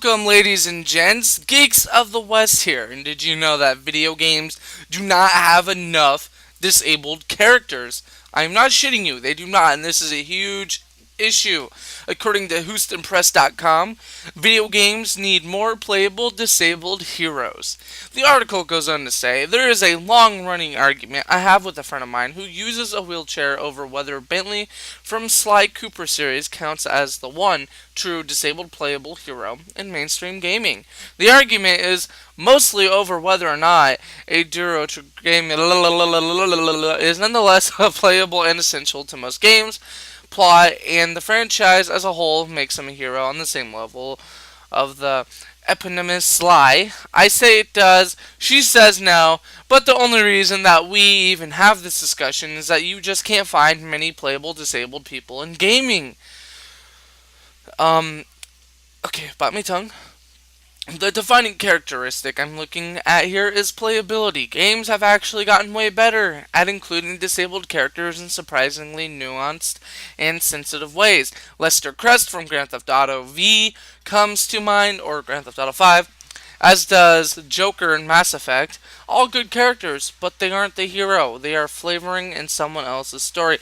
Welcome, ladies and gents, Geeks of the West here. And did you know that video games do not have enough disabled characters? I'm not shitting you, they do not, and this is a huge issue. According to HoustonPress.com, video games need more playable disabled heroes. The article goes on to say, there is a long-running argument I have with a friend of mine who uses a wheelchair over whether Bentley from Sly Cooper series counts as the one true disabled playable hero in mainstream gaming. The argument is mostly over whether or not a deuterogamist is nonetheless playable and essential to most games. Plot and the franchise as a whole makes him a hero on the same level of the eponymous Sly. I say it does, she says no, but the only reason that we even have this discussion is that you just can't find many playable disabled people in gaming. Okay, bite my tongue. The defining characteristic I'm looking at here is playability. Games have actually gotten way better at including disabled characters in surprisingly nuanced and sensitive ways. Lester Crest from Grand Theft Auto V comes to mind, or Grand Theft Auto 5, as does Joker in Mass Effect. All good characters, but they aren't the hero. They are flavoring in someone else's story.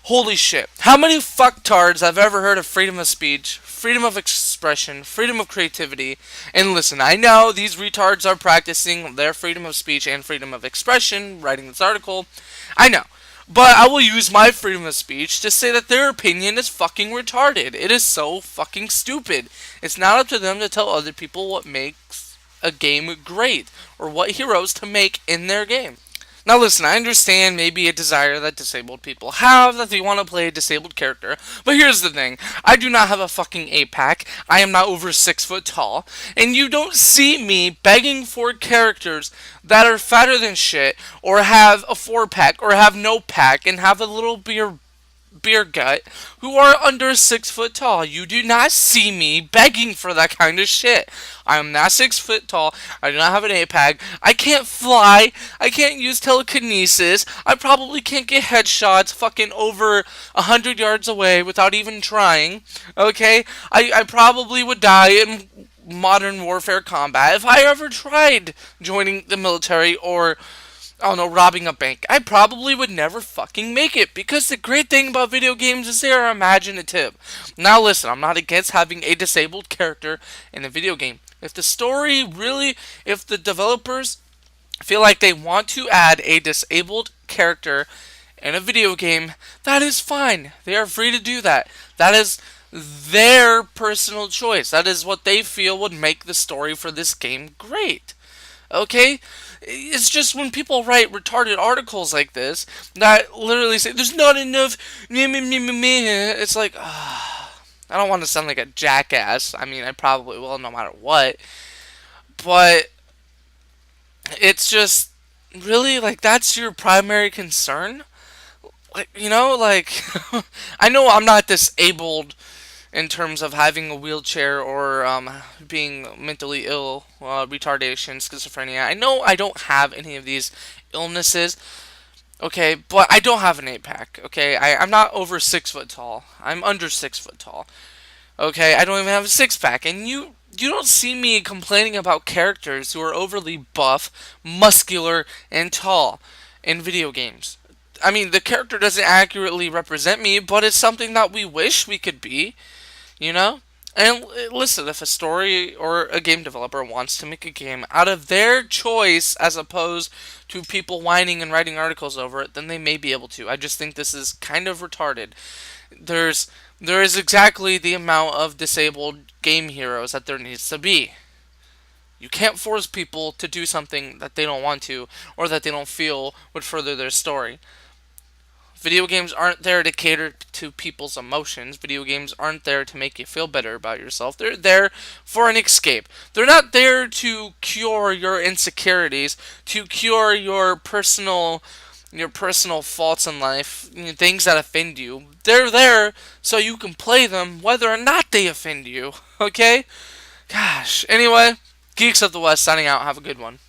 Holy shit. How many fucktards have ever heard of freedom of speech, freedom of expression, freedom of creativity? And listen, I know these retards are practicing their freedom of speech and freedom of expression, writing this article. I know. But I will use my freedom of speech to say that their opinion is fucking retarded. It is so fucking stupid. It's not up to them to tell other people what makes a game great, or what heroes to make in their game. Now listen, I understand maybe a desire that disabled people have, that they want to play a disabled character, but here's the thing, I do not have a fucking 8-pack, I am not over 6 foot tall, and you don't see me begging for characters that are fatter than shit, or have a 4-pack, or have no pack, and have a little beer gut, who are under 6 foot tall. You do not see me begging for that kind of shit. I am not 6 foot tall. I do not have an 8-pack. I can't fly. I can't use telekinesis. I probably can't get headshots fucking over 100 yards away without even trying. Okay? I probably would die in modern warfare combat if I ever tried joining the military or I don't know, robbing a bank. I probably would never fucking make it, because the great thing about video games is they are imaginative. Now listen, I'm not against having a disabled character in a video game. If the developers feel like they want to add a disabled character in a video game, that is fine. They are free to do that. That is their personal choice. That is what they feel would make the story for this game great. Okay? It's just when people write retarded articles like this that literally say, there's not enough, it's like, I don't want to sound like a jackass. I mean, I probably will no matter what. But it's just, really, like, that's your primary concern? Like, I know I'm not disabled in terms of having a wheelchair or being mentally ill, retardation, schizophrenia. I know I don't have any of these illnesses, okay, but I don't have an 8-pack, okay? I'm not over 6 foot tall. I'm under 6 foot tall, okay? I don't even have a 6-pack, and you don't see me complaining about characters who are overly buff, muscular, and tall in video games. I mean, the character doesn't accurately represent me, but it's something that we wish we could be. You know? And listen, if a story or a game developer wants to make a game out of their choice as opposed to people whining and writing articles over it, then they may be able to. I just think this is kind of retarded. There is exactly the amount of disabled game heroes that there needs to be. You can't force people to do something that they don't want to, or that they don't feel would further their story. Video games aren't there to cater to people's emotions. Video games aren't there to make you feel better about yourself. They're there for an escape. They're not there to cure your insecurities, to cure your personal faults in life, things that offend you. They're there so you can play them whether or not they offend you. Okay? Gosh. Anyway, Geeks of the West signing out. Have a good one.